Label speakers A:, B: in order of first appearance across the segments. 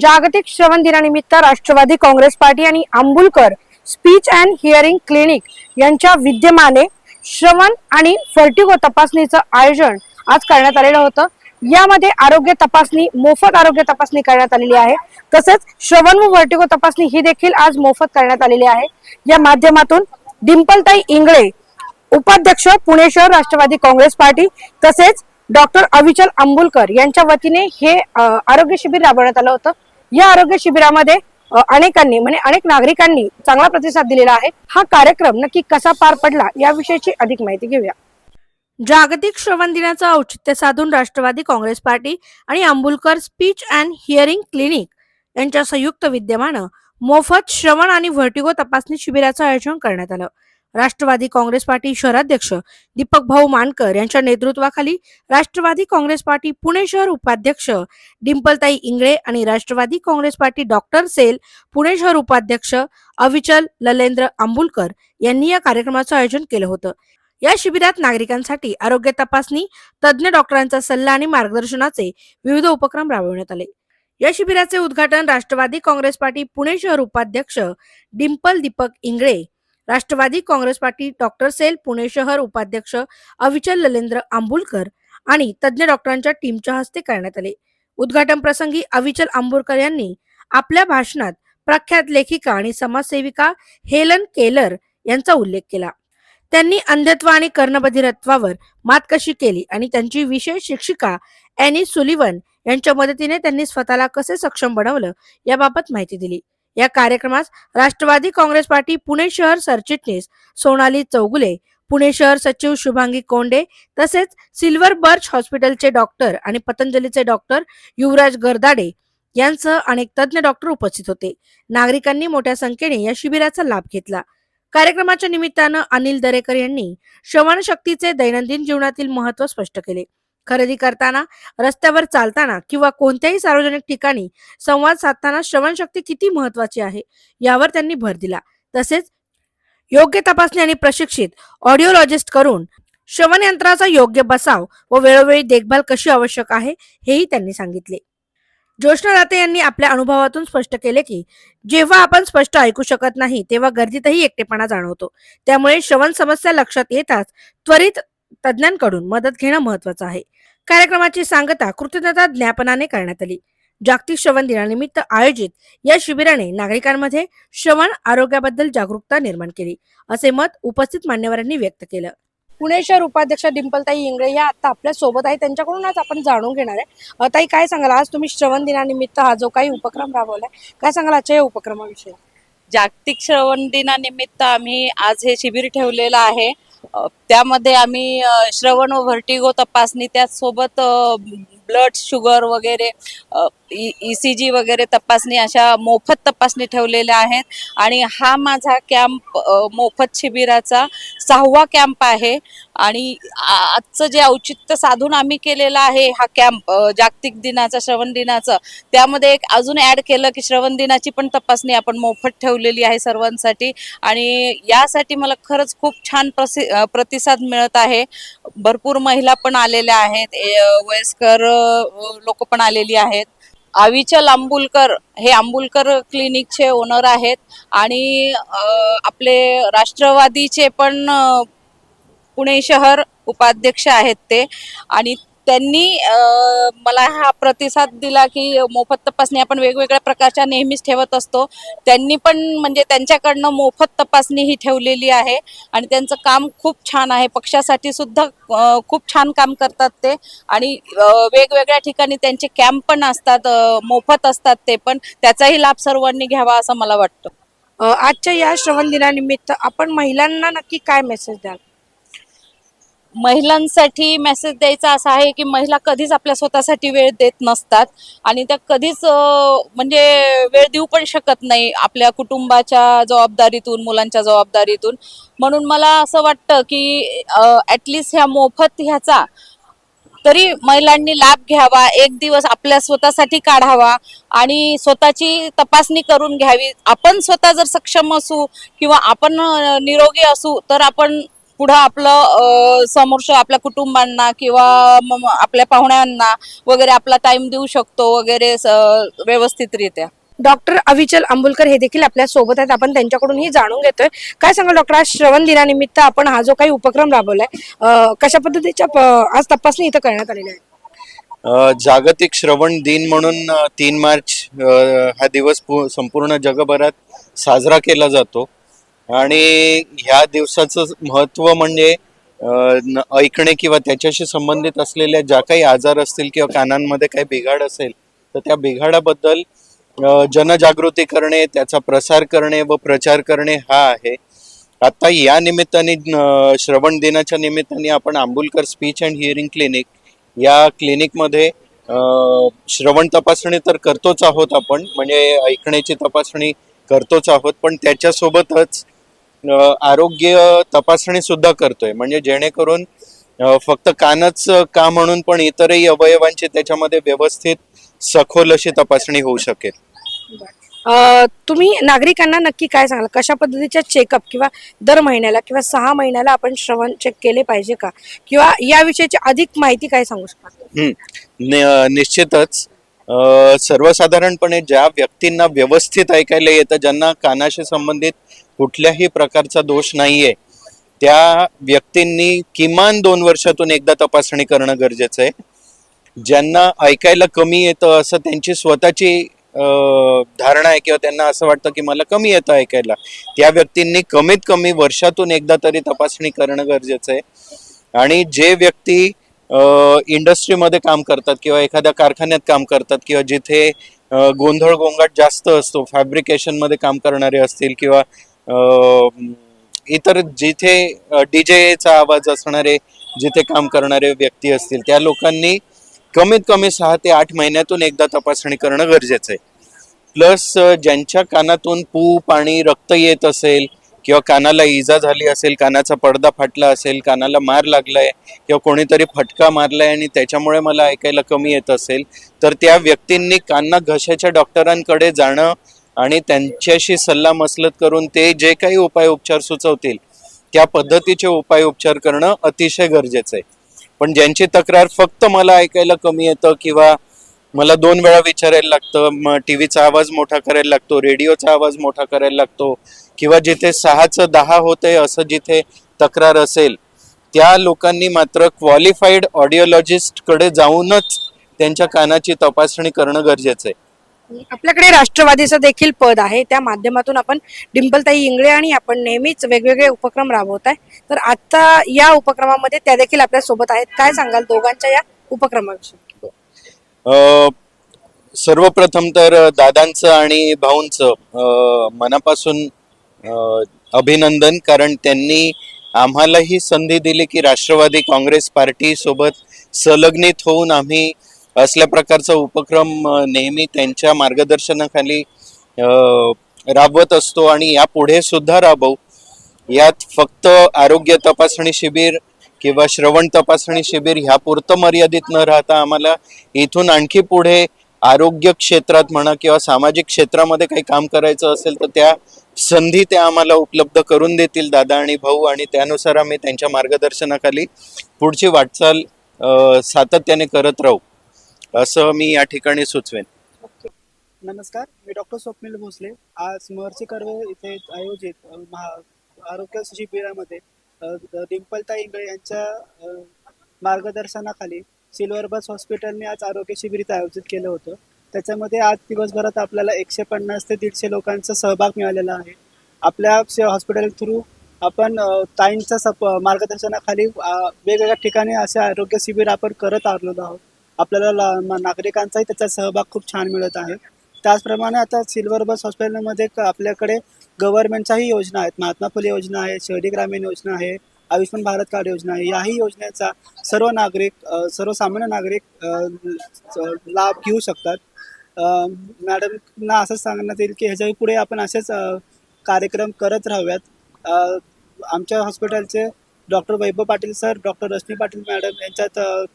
A: जागतिक श्रवण दिनानिमित्त राष्ट्रवादी काँग्रेस पार्टी आणि Ambulkar speech and hearing clinic यांच्या विद्यमाने श्रवण आणि फर्टिगो तपासणीचं आयोजन आज करण्यात आलेलं होतं। यामध्ये आरोग्य तपासणी, मोफत आरोग्य तपासणी करण्यात आलेली आहे। तसेच श्रवण व फर्टिगो तपासणी ही देखील आज मोफत करण्यात आलेली आहे। या माध्यमातून डिंपलताई इंगळे, उपाध्यक्ष पुणे शहर राष्ट्रवादी काँग्रेस पार्टी, तसेच डॉक्टर अविचल आंबुलकर यांच्या वतीने हे आरोग्य शिबिर राबवण्यात आलं होतं। या आरोग्य शिबिरामध्ये अनेकांनी म्हणजे अनेक नागरिकांनी चांगला प्रतिसाद दिलेला आहे। हा कार्यक्रम नक्की कसा पार पडला याविषयीची अधिक माहिती घेऊया। जागतिक श्रवण दिनाचं औचित्य साधून राष्ट्रवादी काँग्रेस पार्टी आणि Ambulkar speech and hearing clinic यांच्या संयुक्त विद्यमानं मोफत श्रवण आणि व्हर्टिगो तपासणी शिबिराचं आयोजन करण्यात आलं। राष्ट्रवादी काँग्रेस पार्टी शहराध्यक्ष दीपक भाऊ मानकर यांच्या नेतृत्वाखाली राष्ट्रवादी काँग्रेस पार्टी पुणे शहर उपाध्यक्ष डिंपलताई इंगळे आणि Rashtrawadi Congress Party doctor cell Pune शहर उपाध्यक्ष अविचल ललेंद्र आंबुलकर यांनी या कार्यक्रमाचं आयोजन केलं होतं। या शिबिरात नागरिकांसाठी आरोग्य तपासणी, तज्ज्ञ डॉक्टरांचा सल्ला आणि मार्गदर्शनाचे विविध उपक्रम राबवण्यात आले। या शिबिराचे उद्घाटन राष्ट्रवादी काँग्रेस पार्टी पुणे शहर उपाध्यक्ष Dimple Deepak Ingle, Rashtrawadi Congress Party doctor cell Pune शहर उपाध्यक्ष अविचल ललेंद्र आंबुलकर आणि तज्ज्ञ डॉक्टरांच्या टीमच्या हस्ते करण्यात आले। उद्घाटन प्रसंगी अविचल आंबुलकर यांनी आपल्या भाषणात प्रख्यात लेखिका आणि समाजसेविका हेलन केलर यांचा उल्लेख केला। त्यांनी अंधत्व आणि कर्णबधिरत्वावर मात कशी केली आणि त्यांची विशेष शिक्षिका एनी सुलिवन यांच्या मदतीने त्यांनी स्वतःला कसे सक्षम बनवलं याबाबत माहिती दिली। या कार्यक्रमास राष्ट्रवादी काँग्रेस पार्टी पुणे शहर सरचिटणीस सोनाली चौगुले, पुणे शहर सचिव शुभांगी कोंडे, तसेच सिल्वर बर्च हॉस्पिटलचे डॉक्टर आणि पतंजलीचे डॉक्टर युवराज गरदाडे यांसह अनेक तज्ज्ञ डॉक्टर उपस्थित होते। नागरिकांनी मोठ्या संख्येने या शिबिराचा लाभ घेतला। कार्यक्रमाच्या निमित्तानं अनिल दरेकर यांनी श्रवणशक्तीचे दैनंदिन जीवनातील महत्त्व स्पष्ट केले। खरेदी करताना, रस्त्यावर चालताना किंवा कोणत्याही सार्वजनिक ठिकाणी संवाद साधताना श्रवणशक्ती किती महत्त्वाची आहे यावर त्यांनी भर दिला। तसेच योग्य तपासणी आणि प्रशिक्षित ऑडिओलॉजिस्ट करून श्रवण यंत्राचा योग्य बसाव व वेळोवेळी देखभाल कशी आवश्यक आहे हेही त्यांनी सांगितले। ज्योष्णा दाते यांनी आपल्या अनुभवातून स्पष्ट केले की जेव्हा आपण स्पष्ट ऐकू शकत नाही तेव्हा गर्दीतही एकटेपणा जाणवतो। त्यामुळे श्रवण समस्या लक्षात येताच त्वरित तज्ज्ञांकडून मदत घेणं महत्त्वाचं आहे। कार्यक्रमाची सांगता कृतज्ञता ज्ञापनाने करण्यात आली। जागतिक श्रवण दिनानिमित्त आयोजित या शिबिराने नागरिकांमध्ये श्रवण आरोग्याबद्दल जागरूकता निर्माण केली, असे मत उपस्थित मान्यवरांनी व्यक्त केलं। पुणे शहर उपाध्यक्ष डिंपलताई इंगळे या आता आपल्या सोबत आहे, त्यांच्याकडून आज आपण जाणून घेणार आहे। ताई, काय सांगाल, आज तुम्ही श्रवण दिनानिमित्त हा जो काही उपक्रम राबवलाय, काय सांगाल आजच्या या उपक्रमाविषयी?
B: जागतिक श्रवण दिनानिमित्त आम्ही आज हे शिबिर ठेवलेलं आहे। त्यामध्ये आम्ही श्रवण व व्हर्टिगो तपासणी, त्याचसोबत ब्लड शुगर वगैरे, ECG वगैरे तपासणी, अशा मोफत तपासणी ठेवलेल्या आहेत। आणि हा माझा कॅम्प मोफत शिबिराचा 6वा कॅम्प आहे। आणि आजचं जे औचित्य साधून आम्ही केलेला आहे हा कॅम्प जागतिक दिनाचा, श्रवण दिनाचा, त्यामध्ये एक अजून ऍड केलं की श्रवण दिनाची पण तपासणी आपण मोफत ठेवलेली आहे सर्वांसाठी। आणि यासाठी मला खरंच खूप छान प्रतिसाद मिळत आहे। भरपूर महिला पण आलेल्या आहेत, वयस्कर लोक पण आलेली आहेत। अविचल आंबुलकर हे आंबुलकर क्लिनिकचे ओनर आहेत आणि आपले राष्ट्रवादीचे पण पुणे शहर उपाध्यक्ष आहेत ते। आणि त्यांनी मला हा प्रतिसाद दिला की मोफत तपासणी आपण वेगवेगळ्या प्रकारच्या नेहमीच ठेवत असतो, त्यांनी पण म्हणजे त्यांच्याकडनं मोफत तपासणी ही ठेवलेली आहे। आणि त्यांचं काम खूप छान आहे, पक्षासाठी सुद्धा खूप छान काम करतात ते। आणि वेगवेगळ्या ठिकाणी त्यांचे कॅम्प पण असतात, मोफत असतात ते पण, त्याचाही लाभ सर्वांनी घ्यावा असं मला वाटतं।
A: आजच्या या श्रवण दिनानिमित्त आपण महिलांना नक्की काय मेसेज द्याल?
B: महिलांसाठी मेसेज द्यायचा असा आहे की महिला कधीच आपल्या स्वतःसाठी वेळ देत नसतात आणि त्या कधीच म्हणजे वेळ देऊ पण शकत नाही आपल्या कुटुंबाच्या जबाबदारीतून, मुलांच्या जबाबदारीतून। म्हणून मला असं वाटतं की ॲटलिस्ट ह्या मोफत ह्याचा तरी महिलांनी लाभ घ्यावा, एक दिवस आपल्या स्वतःसाठी काढावा आणि स्वतःची तपासणी करून घ्यावी। आपण स्वतः जर सक्षम असू किंवा आपण निरोगी असू तर आपण पुढं आपलं समोरच्या आपल्या कुटुंबांना किंवा आपल्या पाहुण्यांना वगैरे आपला टाइम देऊ शकतो वगैरे व्यवस्थितरित्या.
A: डॉक्टर अविचल अंबुलकर हे देखील आपल्या सोबत आहेत. आपण त्यांच्याकडूनही जाणून घेतोय. काय सांगाल डॉक्टर, आज श्रवण दिनानिमित्त आपण हा जो काही उपक्रम राबवलाय, कशा पद्धतीच्या आज तपासणी इथं करण्यात आलेली आहे?
C: जागतिक श्रवण दिन म्हणून 3 मार्च हा दिवस संपूर्ण जगभरात साजरा केला जातो आणि ह्या दिवसाचं महत्त्व म्हणजे ऐकणे किंवा त्याच्याशी संबंधित असलेल्या ज्या काही आजार असतील किंवा कानांमध्ये काही बिघाड असेल तर त्या बिघाडाबद्दल जनजागृती करणे, त्याचा प्रसार करणे व प्रचार करणे हा आहे. आता या निमित्ताने श्रवण दिनाच्या निमित्ताने आपण Ambulkar speech and hearing clinic या क्लिनिकमध्ये श्रवण तपासणी तर करतोच आहोत आपण, म्हणजे ऐकण्याची तपासणी करतोच आहोत, पण त्याच्यासोबतच आरोग्य तपासणी सुद्धा करतोय. म्हणजे जेणेकरून फक्त कानच का म्हणून पण इतरही अवयवांची त्याच्यामध्ये व्यवस्थित सखोल अशी तपासणी होऊ शकेल.
A: तुम्ही नागरिकांना नक्की काय सांगाल, कशा पद्धतीच्या चेकअप किंवा दर महिन्याला किंवा 6 महिन्याला आपण श्रवण चेक केले पाहिजे का, किंवा याविषयीची अधिक माहिती काय सांगू शकता?
C: निश्चितच सर्वसाधारणपणे ज्या व्यक्तींना व्यवस्थित ऐकायला येतं, ज्यांना कानाशी संबंधित कुठल्याही प्रकारचा दोष नाहीये, त्या व्यक्तींनी किमान 2 वर्षातून एकदा तपासणी करणं गरजेचं आहे. ज्यांना ऐकायला कमी येतं असं त्यांची स्वतःची धारणा आहे किंवा त्यांना असं वाटतं की मला कमी येतं ऐकायला, त्या व्यक्तींनी कमीत कमी वर्षातून एकदा तरी तपासणी करणं गरजेचं आहे. आणि जे व्यक्ती इंडस्ट्रीमध्ये काम करतात किंवा एखाद्या कारखान्यात काम करतात किंवा जिथे गोंधळ गोंगाट जास्त असतो, फॅब्रिकेशनमध्ये काम करणारे असतील किंवा इतर जिथे डीजेचा आवाज असणारे जिथे काम करणारे व्यक्ती असतील, त्या लोकांनी कमीत कमी 6 ते 8 महिन्यातून एकदा तपासणी करणं गरजेचं आहे. प्लस ज्यांच्या कानातून पू पाणी रक्त येत असेल किंवा कानाला इजा झाली असेल, कानाचा पडदा फाटला असेल, कानाला मार लागलाय किंवा कोणीतरी फटका मारलाय आणि त्याच्यामुळे मला ऐकायला कमी येत असेल, तर त्या व्यक्तींनी कान घशाच्या डॉक्टरांकडे जाणं आणि त्यांच्याशी सल्ला मसलत करून ते जे काही उपाय उपचार सुचवतील त्या पद्धतीचे उपाय उपचार करणं अतिशय गरजेचं आहे. पण ज्यांची तक्रार फक्त मला ऐकायला कमी येतं किंवा मला 2 वेळा विचारायला लागतं, मग टीव्हीचा आवाज मोठा करायला लागतो, रेडिओचा आवाज मोठा करायला लागतो किंवा जिथे 6चं 10 होते असं जिथे तक्रार असेल, त्या लोकांनी मात्र क्वालिफाईड ऑडिओलॉजिस्ट कडे जाऊनच त्यांच्या कानाची तपासणी करणं गरजेचं आहे.
A: आपल्याकडे राष्ट्रवादीचं देखील पद आहे, त्या माध्यमातून आपण डिंपलताई इंगळे आणि आपण नेहमीच वेगवेगळे उपक्रम राबवत आहे, तर आता या उपक्रमामध्ये त्या देखील आपल्या सोबत आहेत. काय सांगाल दोघांच्या या उपक्रमाविषयी?
C: सर्वप्रथम तर दादांचं आणि भाऊंचं मनापासून अभिनंदन, कारण त्यांनी आम्हाला ही संधी दिली की राष्ट्रवादी काँग्रेस पार्टी सोबत संलग्नित होऊन आम्ही असल्या प्रकारचा उपक्रम नेहमी त्यांच्या मार्गदर्शनाखाली राबवत असतो आणि यापुढे सुद्धा राबवू. यात फक्त आरोग्य तपासणी शिबिर किंवा श्रवण तपासणी शिबिर ह्यापुरतं मर्यादित न राहता आम्हाला इथून आणखी पुढे आरोग्य क्षेत्रात म्हणा किंवा सामाजिक क्षेत्रामध्ये काही काम करायचं असेल तर त्या संधी ते आम्हाला उपलब्ध करून देतील दादा आणि भाऊ, आणि त्यानुसार आम्ही त्यांच्या मार्गदर्शनाखाली पुढची वाटचाल सातत्याने करत राहू असं मी या ठिकाणी सुचवेन.
D: नमस्कार, मी डॉक्टर स्वप्नील भोसले. आज महर्षी कर्वे इथे आयोजित आरोग्य शिबिरामध्ये डिंपलताई इंगळे यांच्या मार्गदर्शनाखाली सिल्वर बस हॉस्पिटलने आज आरोग्य शिबिर इथे आयोजित केलं होतं. त्याच्यामध्ये आज दिवसभरात आपल्याला 150 ते 150 लोकांचा सहभाग मिळालेला आहे. आपल्या हॉस्पिटल थ्रू आपण ताईंच्या मार्गदर्शनाखाली वेगवेगळ्या ठिकाणी असे आरोग्य शिबिर आपण करत आलेलो आहोत. आपल्याला नागरिकांचाही त्याचा सहभाग खूप छान मिळत आहे. त्याचप्रमाणे आता सिल्वर बस हॉस्पिटलमध्ये आपल्याकडे गव्हर्नमेंटच्याही योजना आहेत. महात्मा फुले योजना आहे, शहरी ग्रामीण योजना आहे, आयुष्यमान भारत कार्ड योजना आहे. याही योजनेचा सर्व नागरिक, सर्वसामान्य नागरिक लाभ घेऊ शकतात. मॅडमना असं सांगण्यात येईल की ह्याच्या पुढे आपण असेच कार्यक्रम करत राहूयात. आमच्या हॉस्पिटलचे doctor Vaibhav Patil sir, doctor Rashmi Patil madam यांच्या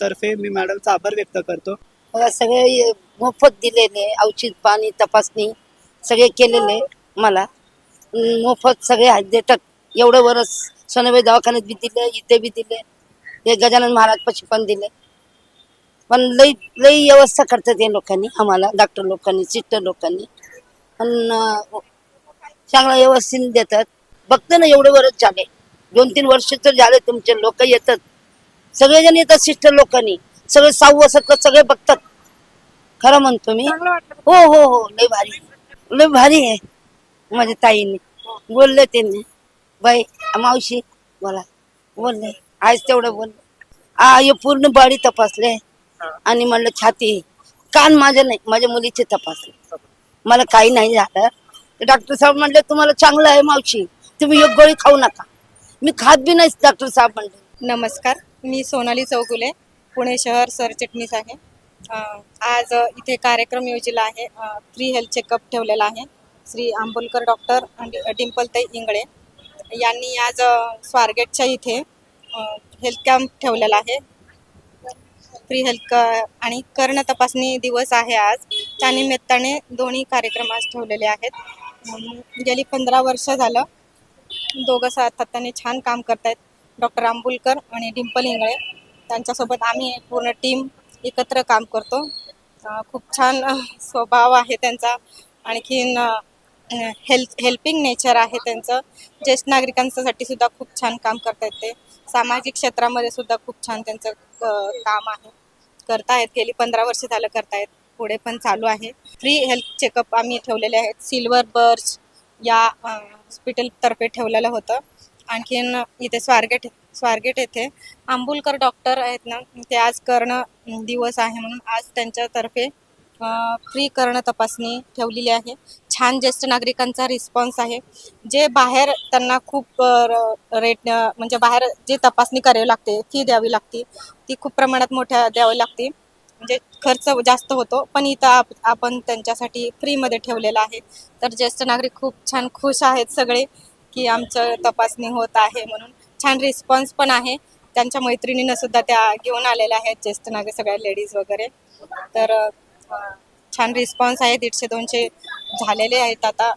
D: तर्फे मी मॅडमचा आभार व्यक्त करतो.
E: मला सगळे मोफत दिलेले औषध पाणी तपासणी सगळे केलेले मला मोफत सगळे देतात. एवढं वर्ष सोनाबाई दवाखान्यात बी दिले, इथे बी दिले, हे गजानन महाराज पाशी पण दिले. पण लई लई व्यवस्था करतात हे लोकांनी, आम्हाला डॉक्टर लोकांनी, सिस्टर लोकांनी. पण चांगलं व्यवस्थित देतात. बघते ना, एवढे वर्ष झाले, 2-3 वर्ष तर झाले, तुमचे लोक येतात, सगळेजण येतात सिस्टर लोकांनी, सगळे 6 वर्ष सगळे बघतात. खरं म्हणतो मी.
A: चांगलं वाटलं.
E: हो हो हो, लय भारी, लय भारी आहे. माझ्या ताईने बोलले, त्यांनी बाई मावशी बोला बोलले, आज तेवढं बोलले. हे पूर्ण बॉडी तपासले आणि म्हणलं छाती, कान माझं नाही, माझ्या मुलीचे तपासले, मला काही नाही झालं. डॉक्टर साहेब म्हणले तुम्हाला चांगलं आहे मावशी, तुम्ही एक गोळी खाऊ नका. मी खात बी नाही, डॉक्टर साहेब म्हणले.
F: नमस्कार, मी सोनाली चौगुले, पुणे शहर सरचिटणीस आहे. आज इथे कार्यक्रम योजला आहे. फ्री हेल्थ चेकअप ठेवलेला आहे. श्री आंबोलकर डॉक्टर आणि डिंपलताई इंगळे यांनी आज स्वारगेटच्या इथे हेल्थ कॅम्प ठेवलेला आहे. फ्री हेल्थ आणि कर्ण तपासणी दिवस आहे आज. त्यानिमित्ताने दोन्ही कार्यक्रम आज ठेवलेले आहेत. गेली 15 वर्ष झालं दोघं सातत्याने छान काम करतायत. डॉक्टर आंबुलकर आणि डिंपल इंगळे त्यांच्यासोबत आम्ही पूर्ण टीम एकत्र काम करतो. खूप छान स्वभाव आहे त्यांचा. आणखीन हेल्पिंग नेचर आहे त्यांचं. ज्येष्ठ नागरिकांसाठी सुद्धा खूप छान काम करतायत ते. सामाजिक क्षेत्रामध्ये सुद्धा खूप छान त्यांचं काम आहे, करतायत. गेली 15 वर्ष झालं करतायत, पुढे पण चालू आहे. फ्री हेल्थ चेकअप आम्ही ठेवलेले आहेत. सिल्वर बर्च या हॉस्पिटलतर्फे ठेवलेलं होतं. आणखीन इथे स्वारगेट येथे आंबुलकर डॉक्टर आहेत ना, ते आज कर्ण दिवस आहे म्हणून आज त्यांच्यातर्फे फ्री कर्ण तपासणी ठेवलेली आहे. छान ज्येष्ठ नागरिकांचा रिस्पॉन्स आहे. जे बाहेर त्यांना खूप रेट म्हणजे बाहेर जे तपासणी करावी लागते, फी द्यावी लागते, ती खूप प्रमाणात मोठ्या द्यावी लागते, म्हणजे खर्च जास्त होतो. पण इथं आपण त्यांच्यासाठी फ्रीमध्ये ठेवलेलं आहे. तर ज्येष्ठ नागरिक खूप छान खुश आहेत सगळे की आमचं तपासणी होत आहे म्हणून. छान रिस्पॉन्स पण आहे. त्यांच्या मैत्रिणीनं सुद्धा त्या घेऊन आलेल्या आहेत, ज्येष्ठ नागरिक सगळ्या लेडीज वगैरे. तर छान रिस्पॉन्स आहे. 150-200 झालेले आहेत आता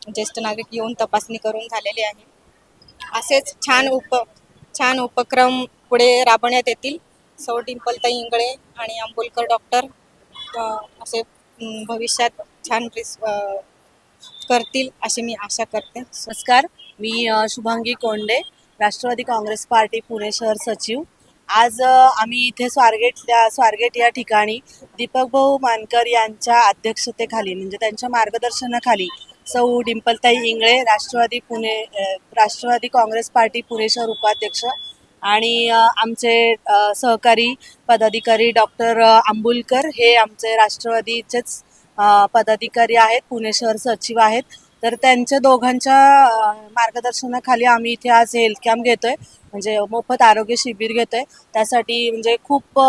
F: ज्येष्ठ नागरिक येऊन तपासणी करून झालेले आहे. असेच छान उपक्रम पुढे राबवण्यात येतील. सौ डिंपलताई इंगळे आणि आंबोलकर डॉक्टर असे भविष्यात छान करतील अशी मी आशा करते.
G: नमस्कार, मी Shubhangi Conde, Rashtrawadi Congress party Pune शहर सचिव. आज आम्ही इथे स्वारगेट या ठिकाणी दीपक भाऊ मानकर यांच्या अध्यक्षतेखाली, म्हणजे त्यांच्या मार्गदर्शनाखाली सौ डिंपलताई इंगळे, राष्ट्रवादी काँग्रेस पार्टी पुणे शहर उपाध्यक्ष आणि आमचे सहकारी पदाधिकारी डॉक्टर आंबुलकर, हे आमचे राष्ट्रवादीचेच पदाधिकारी आहेत, पुणे शहर सचिव आहेत. तर त्यांच्या दोघांच्या मार्गदर्शनाखाली आम्ही इथे आज हेल्थ कॅम्प घेतोय, म्हणजे मोफत आरोग्य शिबिर घेतोय. त्यासाठी म्हणजे खूप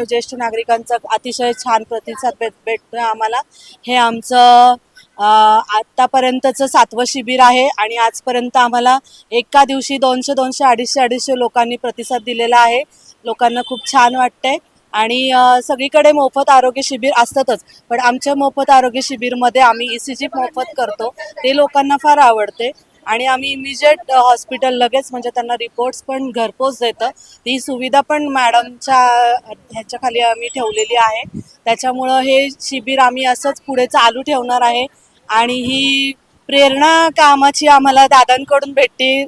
G: ज्येष्ठ नागरिकांचा अतिशय छान प्रतिसाद भेटतोय आम्हाला. हे आमचं आत्तापर्यंतचं 7वं शिबिर आहे आणि आजपर्यंत आम्हाला एका दिवशी 200, 250 लोकांनी प्रतिसाद दिलेला आहे. लोकांना खूप छान वाटतंय. आणि सगळीकडे मोफत आरोग्य शिबिर असतातच, पण आमच्या मोफत आरोग्य शिबिरमध्ये आम्ही ECG मोफत करतो, ते लोकांना फार आवडते. आणि आम्ही इमिजिएट हॉस्पिटल लगेच, म्हणजे त्यांना रिपोर्ट्स पण घरपोच देतं. ती सुविधा पण मॅडमच्या ह्याच्याखाली आम्ही ठेवलेली आहे. त्याच्यामुळं हे शिबिर आम्ही असंच पुढे चालू ठेवणार आहे. आणि ही प्रेरणा कामाची आम्हाला दादांकडून भेटते,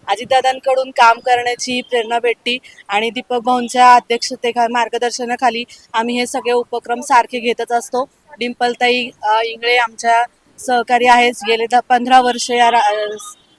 G: अजितदादांकडून काम करण्याची प्रेरणा भेटते. आणि दीपक भाऊंच्या मार्गदर्शनाखाली आम्ही हे सगळे उपक्रम सारखे घेतच असतो. डिंपलताई इंगळे आमच्या सहकारी आहेत, गेले 15 वर्ष या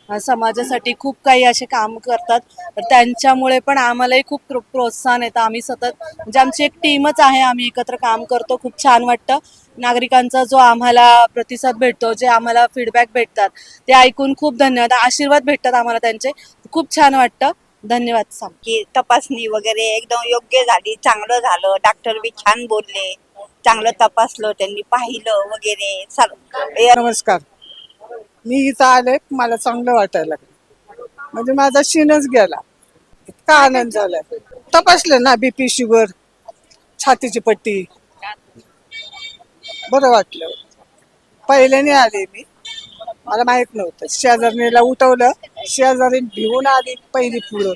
G: समाजासाठी खूप काही असे काम करतात. तर त्यांच्यामुळे पण आम्हालाही खूप प्रोत्साहन येतं. आम्ही सतत, म्हणजे आमची एक टीमच आहे, आम्ही एकत्र काम करतो. खूप छान वाटतं. नागरिकांचा जो आम्हाला प्रतिसाद भेटतो, जे आम्हाला फीडबॅक भेटतात, ते ऐकून खूप धन्यवाद, आशीर्वाद भेटतात आम्हाला त्यांचे. खूप छान वाटतं. धन्यवाद.
H: की तपासणी वगैरे एकदम योग्य झाली, चांगलं झालं. डॉक्टर बी छान बोलले, चांगलं तपासलं, त्यांनी पाहिलं वगैरे.
I: नमस्कार, मी इथं आले, मला चांगलं वाटायला लागलं, म्हणजे माझा शीनच गेला, इतका आनंद झाला. तपासलं ना, BP, शुगर, छातीची पट्टी, बरं वाटलं. पहिल्याने आले मी, मला माहित नव्हतं. शेजारणीला उठवलं, शेजारी भिवून आली पहिली पुढं.